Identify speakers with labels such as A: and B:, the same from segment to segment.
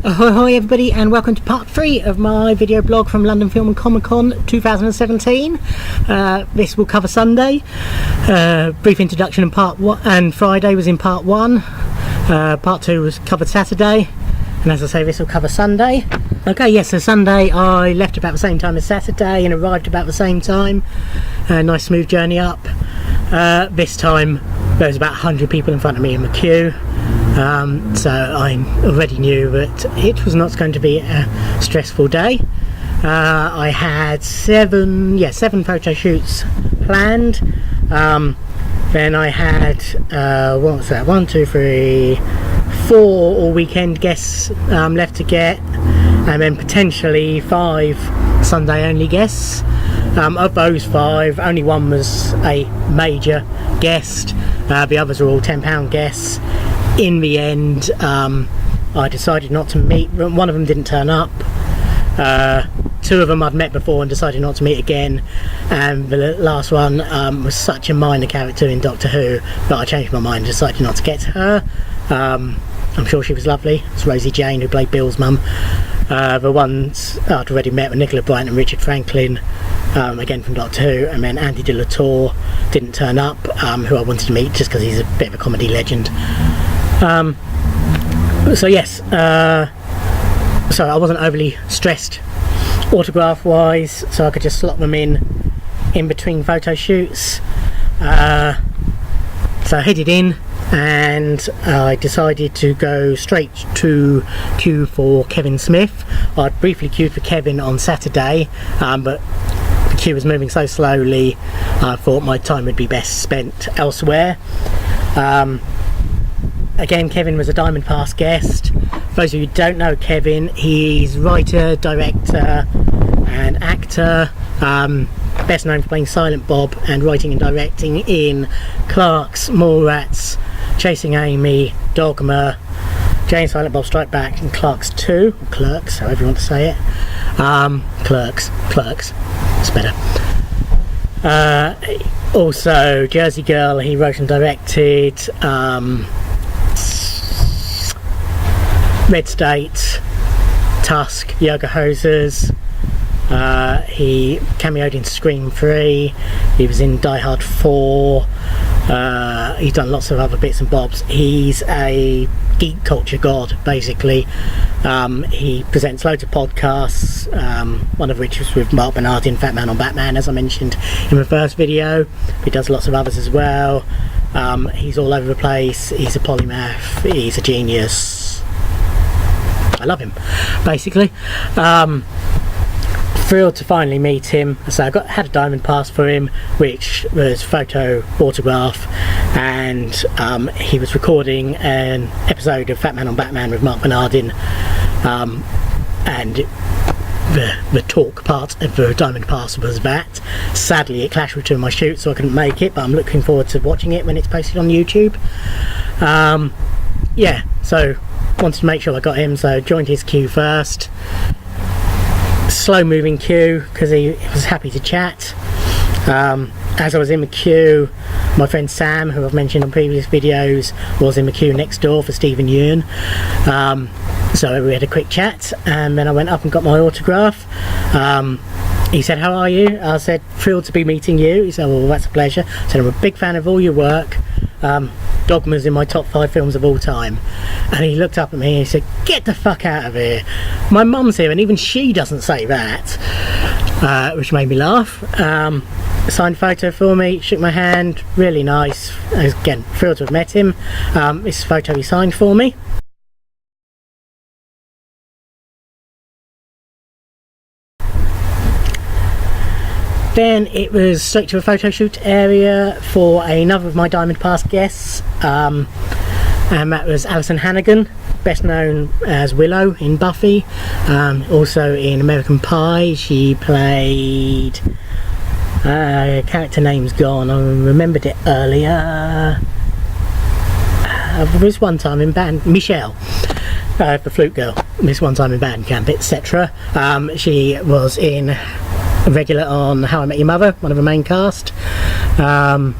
A: Ahoy hoy everybody, and welcome to part 3 of my video blog from London Film and Comic Con 2017. This will cover Sunday. Brief introduction in part 1, and Friday was in part 1. Part 2 was covered Saturday, and as I say, this will cover Sunday. Okay, yes, so Sunday I left about the same time as Saturday and arrived about the same time. Nice smooth journey up. This time there was about 100 people in front of me in the queue. So I already knew that it was not going to be a stressful day. I had seven photo shoots planned. Then I had what was that? 1, 2, 3, 4 all weekend guests left to get, and then potentially 5 Sunday only guests. Of those 5, only one was a major guest. The others were all £10 guests. In the end, I decided not to meet. One of them didn't turn up. 2 of them I'd met before and decided not to meet again, and the last one was such a minor character in Doctor Who that I changed my mind and decided not to get to her. I'm sure she was lovely. It's Rosie Jane, who played Bill's mum. The ones I'd already met were Nicola Bryant and Richard Franklin, again from Doctor Who, and then Andy de la Tour didn't turn up, who I wanted to meet just because he's a bit of a comedy legend. So yes, so I wasn't overly stressed autograph wise, so I could just slot them in between photo shoots. So I headed in and I decided to go straight to queue for Kevin Smith. I'd briefly queued for Kevin on Saturday, but the queue was moving so slowly I thought my time would be best spent elsewhere. Again, Kevin was a Diamond Pass guest. For those of you who don't know Kevin, he's writer, director and actor, best known for playing Silent Bob and writing and directing in Clerks, Mallrats, Chasing Amy, Dogma, Jay and Silent Bob Strike Back, and Clerks 2, or Clerks, however you want to say it. Clerks, it's better. Also Jersey Girl, he wrote and directed. Red State, Tusk, Yoga Hosers. He cameoed in Scream 3. He was in Die Hard 4. He's done lots of other bits and bobs. He's a geek culture god, basically. He presents loads of podcasts, one of which was with Mark Bernardin, Fat Man on Batman, as I mentioned in the first video. He does lots of others as well. He's all over the place. He's a polymath. He's a genius. I love him, basically. Thrilled to finally meet him. So I had a Diamond Pass for him, which was photo autograph, and he was recording an episode of Fat Man on Batman with Mark Bernardin, and the talk part of the Diamond Pass was that. Sadly it clashed with 2 of my shoots, so I couldn't make it, but I'm looking forward to watching it when it's posted on YouTube. Yeah, so wanted to make sure I got him, so joined his queue first. Slow moving queue because he was happy to chat. As I was in the queue, my friend Sam, who I've mentioned on previous videos, was in the queue next door for Stephen Yeun. So we had a quick chat, and then I went up and got my autograph. He said, "How are you?" I said, "Thrilled to be meeting you." He said, "Well, that's a pleasure." I said, "I'm a big fan of all your work. Dogma's in my top 5 films of all time." And he looked up at me and he said, "Get the fuck out of here. My mum's here and even she doesn't say that," which made me laugh. Signed photo for me, shook my hand, really nice. Again, thrilled to have met him. This photo he signed for me. Then it was straight to a photo shoot area for another of my Diamond Pass guests, and that was Alison Hannigan, best known as Willow in Buffy, also in American Pie. She played, character name's gone, I remembered it earlier. This One Time in Band, Michelle, the flute girl, This One Time in Bandcamp, etc. She was in a regular on How I Met Your Mother, one of the main cast, and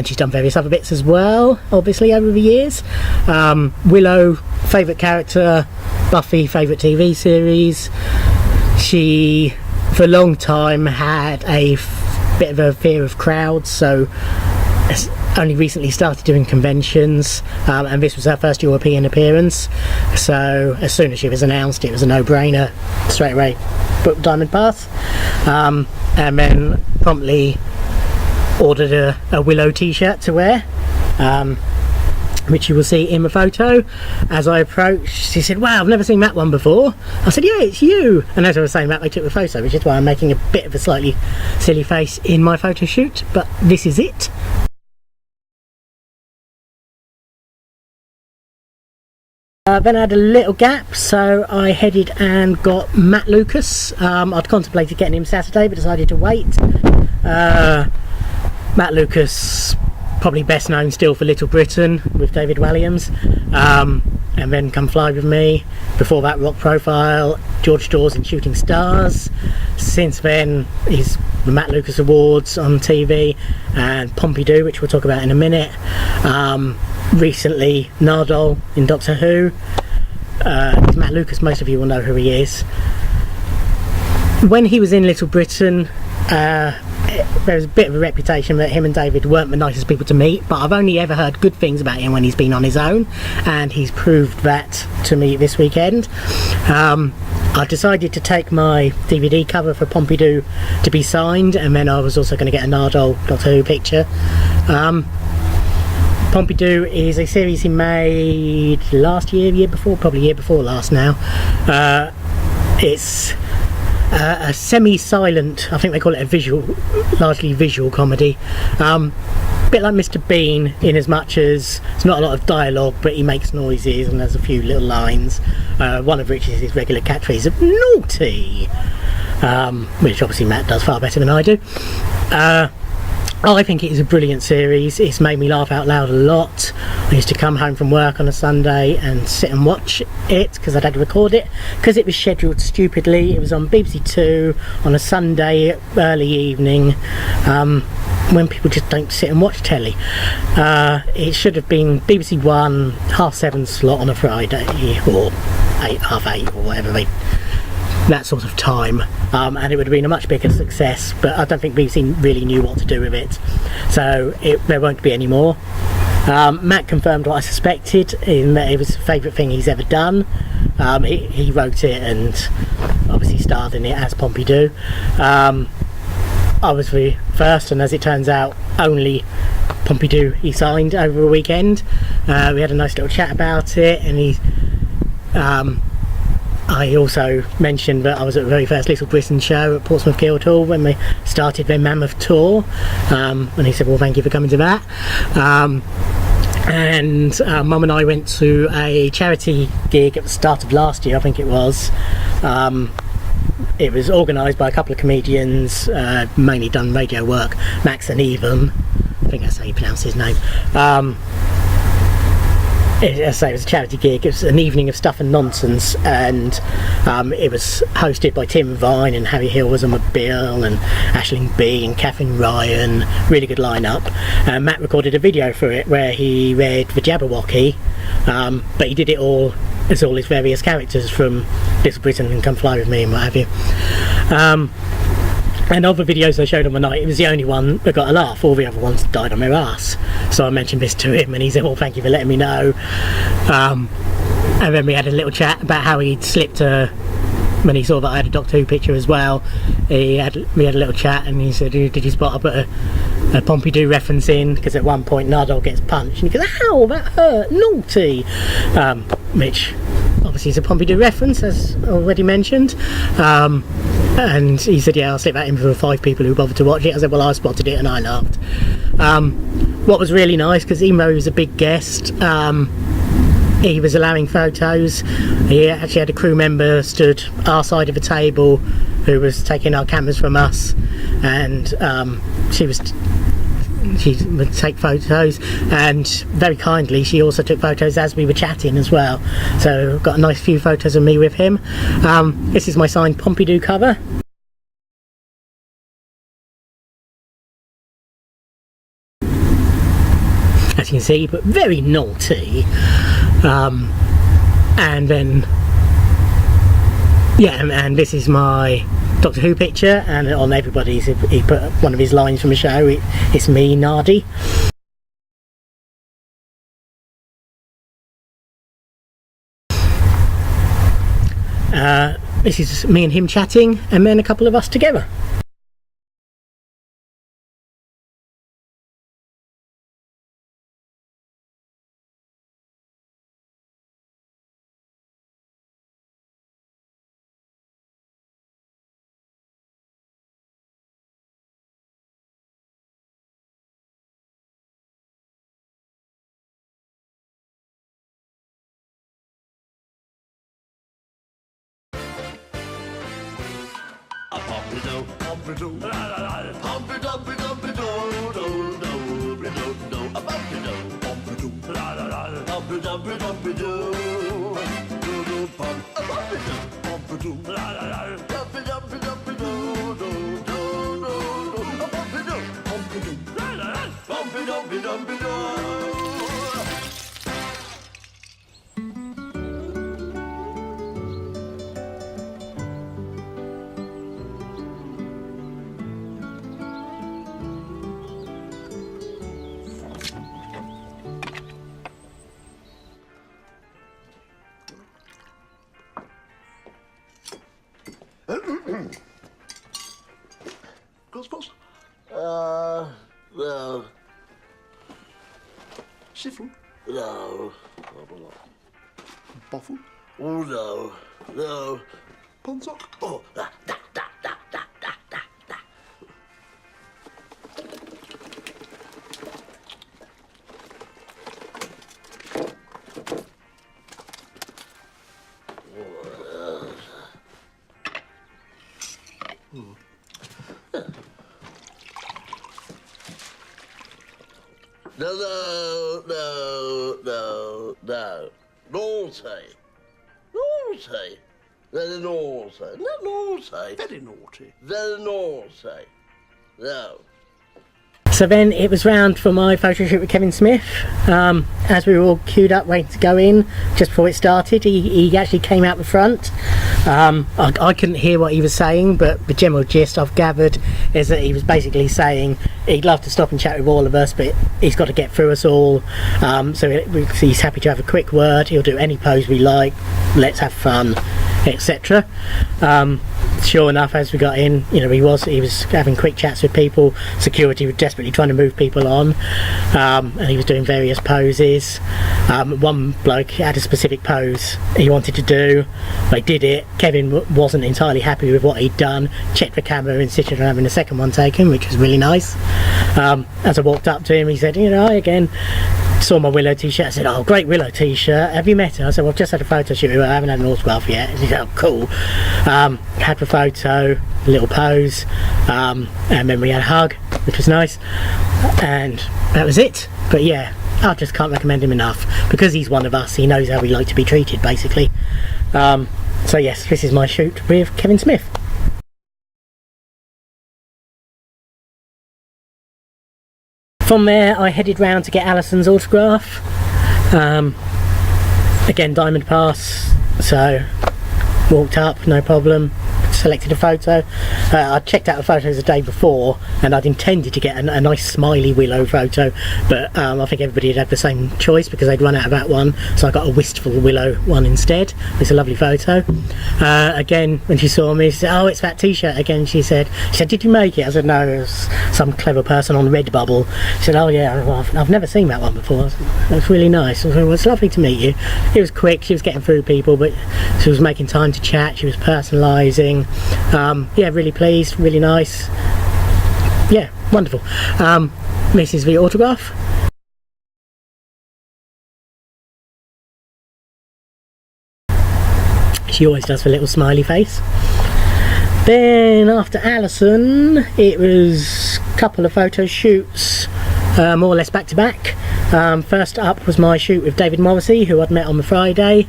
A: she's done various other bits as well, obviously, over the years. Willow, favourite character, Buffy, favourite TV series. She, for a long time, had a bit of a fear of crowds, so only recently started doing conventions, and this was her first European appearance, so as soon as she was announced, it was a no-brainer, straight away booked Diamond Pass, and then promptly ordered a Willow t-shirt to wear, which you will see in the photo. As I approached, she said, "Wow, I've never seen that one before." I said, "Yeah, it's you." And as I was saying that, they took the photo, which is why I'm making a bit of a slightly silly face in my photo shoot, but this is it. Then I had a little gap, so I headed and got Matt Lucas. I'd contemplated getting him Saturday, but decided to wait. Matt Lucas, probably best known still for Little Britain with David Walliams, and then Come Fly With Me. Before that, Rock Profile, George Dawes in Shooting Stars. Since then, he's the Matt Lucas Awards on TV and Pompidou, which we'll talk about in a minute. Recently, Nardole in Doctor Who. Matt Lucas, most of you will know who he is. When he was in Little Britain, there was a bit of a reputation that him and David weren't the nicest people to meet, but I've only ever heard good things about him when he's been on his own, and he's proved that to me this weekend. I decided to take my DVD cover for Pompidou to be signed, and then I was also going to get a Nardole Doctor Who picture. Pompidou is a series he made last year, year before, probably year before last now. It's a semi-silent, I think they call it a visual, largely visual comedy. A bit like Mr. Bean, in as much as it's not a lot of dialogue, but he makes noises and there's a few little lines, one of which is his regular catchphrase of naughty, which obviously Matt does far better than I do. I think it is a brilliant series. It's made me laugh out loud a lot. I used to come home from work on a Sunday and sit and watch it because I'd had to record it because it was scheduled stupidly. It was on BBC Two on a Sunday early evening, when people just don't sit and watch telly. It should have been BBC One 7:30 slot on a Friday, or 8, 8:30, or whatever that sort of time, and it would have been a much bigger success, but I don't think BBC really knew what to do with it, so there won't be any more. Matt confirmed what I suspected, in that it was the favourite thing he's ever done. He wrote it and obviously starred in it as Pompidou. I was the first, and as it turns out, only Pompidou he signed over a weekend. We had a nice little chat about it, and I also mentioned that I was at the very first Little Britain show at Portsmouth Guildhall when they started their Mammoth tour, and he said, "Well, thank you for coming to that." And Mum and I went to a charity gig at the start of last year, I think it was. It was organised by a couple of comedians, mainly done radio work, Max and Even, I think that's how you pronounce his name. As I say, it was a charity gig. It was an evening of stuff and nonsense, and it was hosted by Tim Vine, and Harry Hill was on the bill, and Aisling Bea and Catherine Ryan. Really good lineup. Matt recorded a video for it where he read the Jabberwocky, but he did it all as all his various characters from Little Britain and Come Fly With Me and what have you. And of the videos they showed on the night, it was the only one that got a laugh. All the other ones died on their ass. So I mentioned this to him, and he said, "Well, thank you for letting me know." And then we had a little chat about how he'd slipped when he saw that I had a Doctor Who picture as well. We had a little chat, and he said, "Did you spot I put a Pompidou reference in?" Because at one point Nardole gets punched, and he goes, "Ow, that hurt, naughty," which obviously is a Pompidou reference, as already mentioned. and he said, yeah, I'll slip that in for 5 people who bothered to watch it. I said, well, I spotted it and I laughed. What was really nice, because even though he was a big guest, he was allowing photos. He actually had a crew member stood our side of the table who was taking our cameras from us, and she would take photos, and very kindly she also took photos as we were chatting as well. So got a nice few photos of me with him. This is my signed Pompidou cover. As you can see, but very naughty. And then, yeah, and this is my Doctor Who picture, and on everybody's he put one of his lines from the show. It's me, Nardi. This is me and him chatting, and then a couple of us together.
B: Ghostbusters? No. Siffle?
C: No.
B: Boffle?
C: Oh, no. No.
B: Ponsock?
C: Oh, da. No. Naughty. Very naughty. Not naughty.
B: Very naughty.
C: Very naughty. No.
A: So then it was round for my photo shoot with Kevin Smith. As we were all queued up waiting to go in, just before it started, he actually came out the front. I couldn't hear what he was saying, but the general gist I've gathered is that he was basically saying he'd love to stop and chat with all of us, but he's got to get through us all. So he's happy to have a quick word. He'll do any pose we like. Let's have fun, etc. Sure enough, as we got in, you know, he was having quick chats with people. Security were desperately trying to move people on, and he was doing various poses. One bloke had a specific pose he wanted to do. They did it. Kevin wasn't entirely happy with what he'd done. Checked the camera, insisted on having a second one taken, which was really nice. As I walked up to him, he said, you know, I again saw my Willow t-shirt. I said, oh, great Willow t-shirt, have you met her? I said, well, I've just had a photo shoot with her, I haven't had an autograph yet. He said, oh, cool. Had the photo, a little pose, and then we had a hug, which was nice, and that was it. But yeah, I just can't recommend him enough. Because he's one of us, he knows how we like to be treated, basically. So yes, this is my shoot with Kevin Smith. From there I headed round to get Alison's autograph. Again, Diamond Pass, so walked up, no problem, selected a photo. I checked out the photos the day before and I'd intended to get a nice smiley Willow photo, but I think everybody had the same choice because they'd run out of that one, so I got a wistful Willow one instead. It's a lovely photo. Again, when she saw me, she said, oh, it's that t-shirt again. She said, did you make it? I said, no, it was some clever person on Redbubble. She said, oh yeah, well, I've never seen that one before. It was really nice. I said, well, it's lovely to meet you. It was quick, she was getting through people, but she was making time to chat, she was personalising. Yeah, really pleased, really nice. Yeah, wonderful. This is the autograph. She always does the little smiley face. Then after Alison, it was a couple of photo shoots, more or less back to back. First up was my shoot with David Morrissey, who I'd met on the Friday.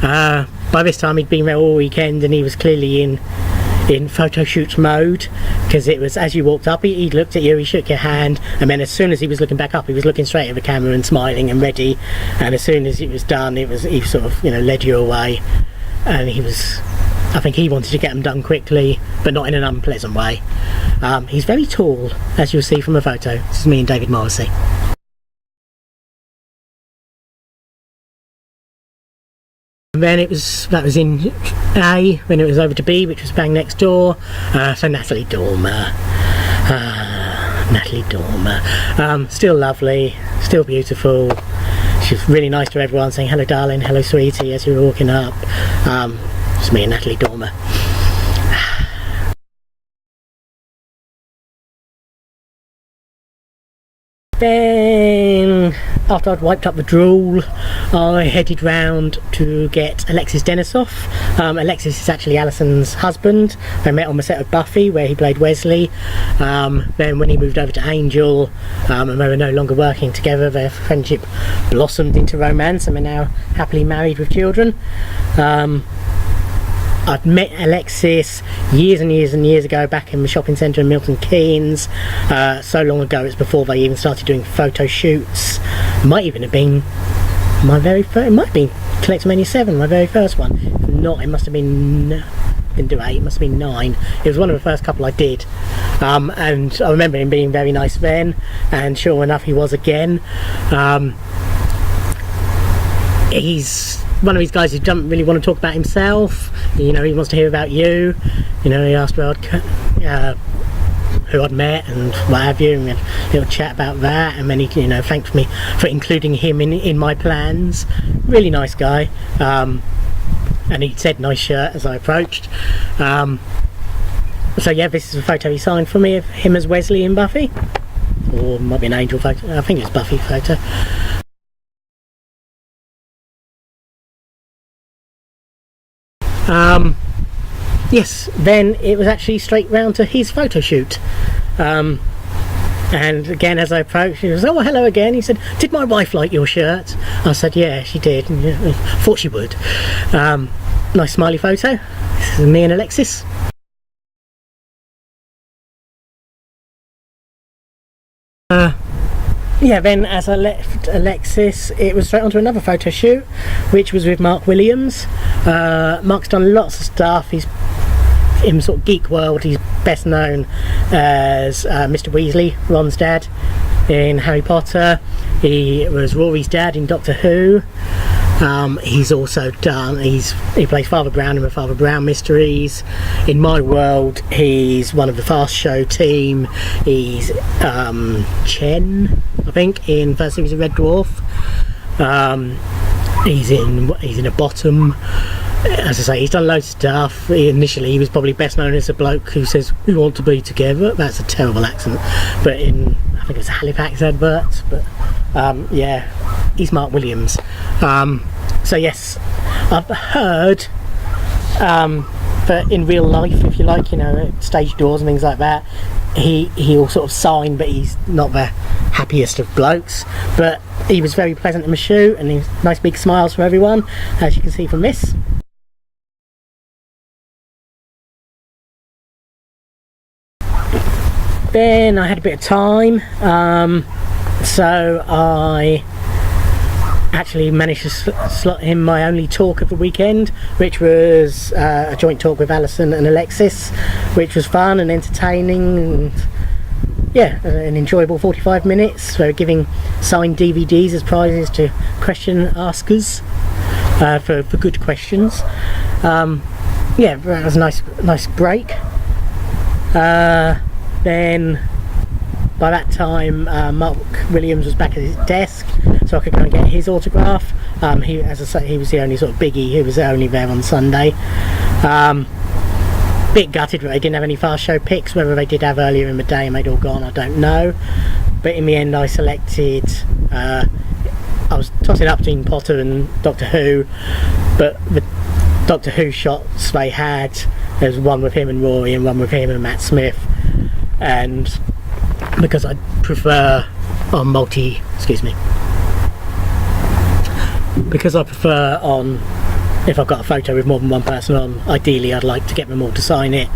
A: By this time he'd been there all weekend and he was clearly in photo shoot mode, because it was, as you walked up, he looked at you, he shook your hand, and then as soon as he was looking back up, he was looking straight at the camera and smiling and ready. And as soon as it was done, he sort of, you know, led you away. And I think he wanted to get them done quickly, but not in an unpleasant way. He's very tall, as you'll see from the photo. This is me and David Morrissey. And then that was in A, when it was over to B, which was bang next door. So Natalie Dormer. Natalie Dormer. Still lovely, still beautiful. She was really nice to everyone, saying hello darling, hello sweetie as you were walking up. It's me and Natalie Dormer. Then, after I'd wiped up the drool, I headed round to get Alexis Denisoff. Alexis is actually Alison's husband. They met on the set of Buffy, where he played Wesley. Then when he moved over to Angel, and they were no longer working together, their friendship blossomed into romance, and they're now happily married with children. I've met Alexis years and years and years ago back in the shopping centre in Milton Keynes. So long ago, it's before they even started doing photo shoots. Might even have been my very first, it might have been Collectomania 7, my very first one. If not, it must have been, didn't do 8, it must have been 9. It was one of the first couple I did. And I remember him being very nice then, and sure enough he was again. He's one of these guys who doesn't really want to talk about himself. You know, he wants to hear about you. You know, he asked about who I'd met and what have you, and we had a little chat about that, and then he, you know, thanked me for including him in my plans. Really nice guy. And he said nice shirt as I approached. So yeah, this is a photo he signed for me of him as Wesley in Buffy, or it might be an Angel photo. I think it's Buffy photo. Yes, then it was actually straight round to his photo shoot. And again, as I approached, he was, oh, hello again. He said, did my wife like your shirt? I said, yeah, she did. And, thought she would. Nice smiley photo. This is me and Alexis. Yeah, then as I left Alexis, it was straight onto another photo shoot, which was with Mark Williams. Mark's done lots of stuff. He's in sort of geek world, he's best known as Mr. Weasley, Ron's dad in Harry Potter. He was Rory's dad in Doctor Who. He's also done, he plays Father Brown in the Father Brown mysteries. In my world, he's one of the Fast Show team. He's Chen, I think, in first series of Red Dwarf. He's in a bottom. As I say, he's done loads of stuff. Initially, he was probably best known as a bloke who says, "We want to be together." That's a terrible accent, but I think it's a Halifax advert. But yeah, he's Mark Williams. So yes, I've heard that in real life, if you like, you know, at stage doors and things like that, he'll sort of sign, but he's not the happiest of blokes. But he was very pleasant in the shoot, and he was nice big smiles for everyone, as you can see from this. Then I had a bit of time, so I actually managed to slot in my only talk of the weekend, which was a joint talk with Alison and Alexis, which was fun and entertaining, and yeah, an enjoyable 45 minutes. We were giving signed DVDs as prizes to question askers for good questions. Yeah, that was a nice break. Then by that time, Mark Williams was back at his desk, so I could go and get his autograph. As I say, he was the only sort of biggie who was only there on Sunday. Bit gutted that they didn't have any fast show picks. Whether they did have earlier in the day and they'd all gone, I don't know. But in the end I selected, I was tossing up between Potter and Doctor Who, but the Doctor Who shots they had, there's one with him and Rory and one with him and Matt Smith, and because I prefer if I've got a photo with more than one person on, ideally I'd like to get them all to sign it.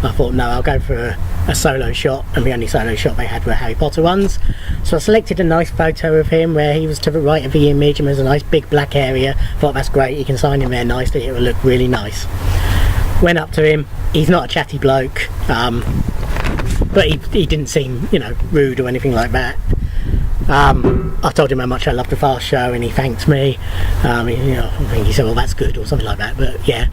A: I thought, no, I'll go for a solo shot, and the only solo shot they had were Harry Potter ones. So I selected a nice photo of him where he was to the right of the image and there's a nice big black area. Thought, that's great, you can sign him there nicely, it will look really nice. Went up to him, he's not a chatty bloke, but he didn't seem, rude or anything like that. I told him how much I loved the Fast Show and he thanked me. I think he said, well, that's good or something like that, but yeah.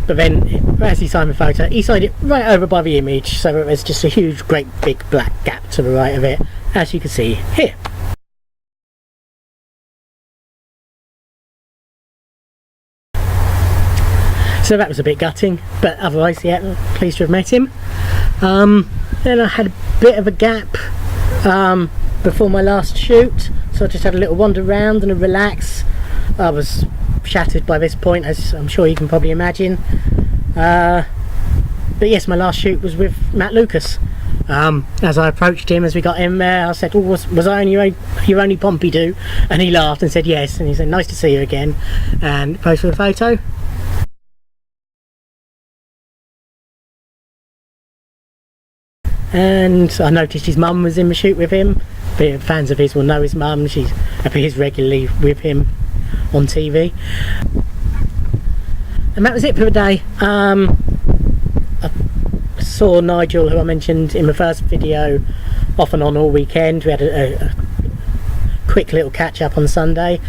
A: But then as he signed the photo, he signed it right over by the image, so there's just a huge great big black gap to the right of it, as you can see here. So that was a bit gutting, but otherwise, yeah, pleased to have met him. Then I had a bit of a gap before my last shoot, so I just had a little wander around and a relax. I was shattered by this point, as I'm sure you can probably imagine. But yes, my last shoot was with Matt Lucas. As I approached him as we got in there, I said, oh, was I your only Pompidou? And he laughed and said yes, and he said, nice to see you again, and posed for a photo. And I noticed his mum was in the shoot with him. Fans of his will know his mum, she appears regularly with him on TV. And that was it for the day. I saw Nigel, who I mentioned in the first video, off and on all weekend. We had a quick little catch up on Sunday.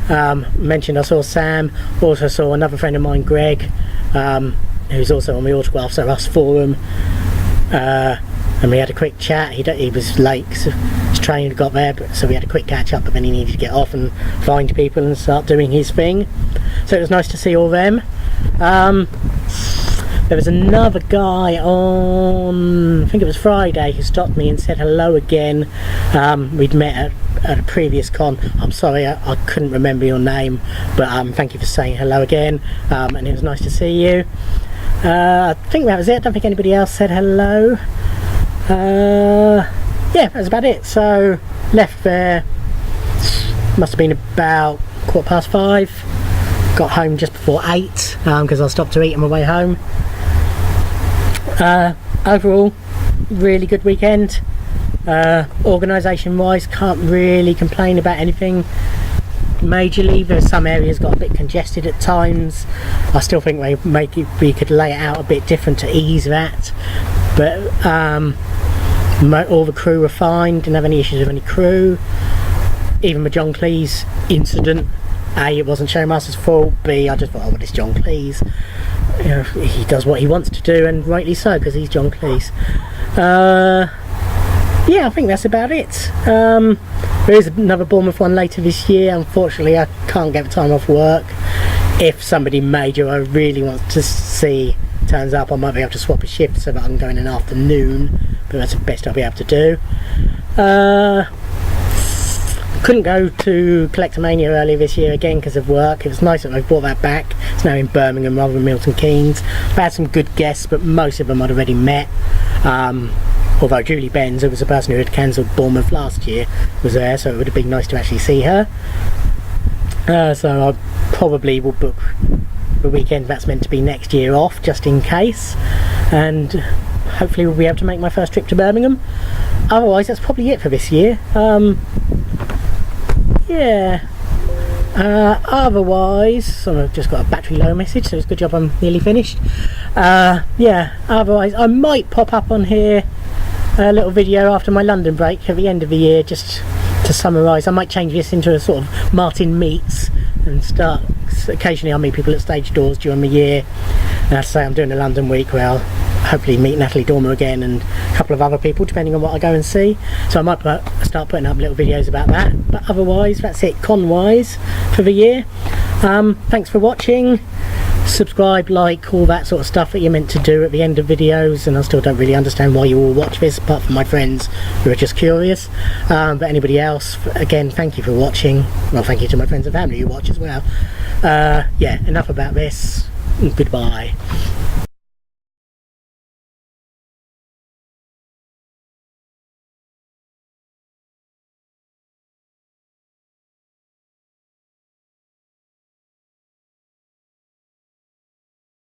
A: Mentioned I saw Sam, also saw another friend of mine, Greg, who's also on the Autograph So Us forum. And we had a quick chat. He was late, so his train got there, so we had a quick catch up, but then he needed to get off and find people and start doing his thing. So it was nice to see all them. There was another guy on, I think it was Friday, who stopped me and said hello again. We'd met at a previous con. I'm sorry, I couldn't remember your name, but thank you for saying hello again, and it was nice to see you. I think that was it. I don't think anybody else said hello. Yeah, that was about it. So left there, must have been about 5:15. Got home just before 8 because I stopped to eat on my way home. Overall, really good weekend. Organisation wise, can't really complain about anything majorly. There's some areas got a bit congested at times. I still think we could lay it out a bit different to ease that, but all the crew were fine, didn't have any issues with any crew. Even the John Cleese incident, A, it wasn't Showmaster's fault, B, I just thought, oh well, it's John Cleese, he does what he wants to do, and rightly so, because he's John Cleese. Yeah, I think that's about it. There is another Bournemouth one later this year. Unfortunately, I can't get the time off work. If somebody major I really want to see turns up, I might be able to swap a shift so that I can go in an afternoon, but that's the best I'll be able to do. Couldn't go to Collectomania earlier this year again because of work. It was nice that they brought that back. It's now in Birmingham rather than Milton Keynes. I've had some good guests, but most of them I'd already met. Although Julie Benz, who was the person who had cancelled Bournemouth last year, was there, so it would have been nice to actually see her. So I probably will book the weekend that's meant to be next year off, just in case, and hopefully we'll be able to make my first trip to Birmingham. Otherwise, that's probably it for this year. Yeah. Otherwise, so I've just got a battery low message, so it's a good job I'm nearly finished. Yeah, otherwise I might pop up on here a little video after my London break at the end of the year, just to summarise. I might change this into a sort of Martin Meets and start, occasionally I'll meet people at stage doors during the year. And as I say, I'm doing a London week where I'll hopefully meet Natalie Dormer again and a couple of other people depending on what I go and see, so I might start putting up little videos about that. But otherwise, that's it con wise for the year. Thanks for watching. subscribe, like, all that sort of stuff that you're meant to do at the end of videos, and I still don't really understand why you all watch this, apart from my friends who are just curious. But anybody else, again, thank you for watching. Well, thank you to my friends and family who watch as well. Yeah, enough about this. Goodbye.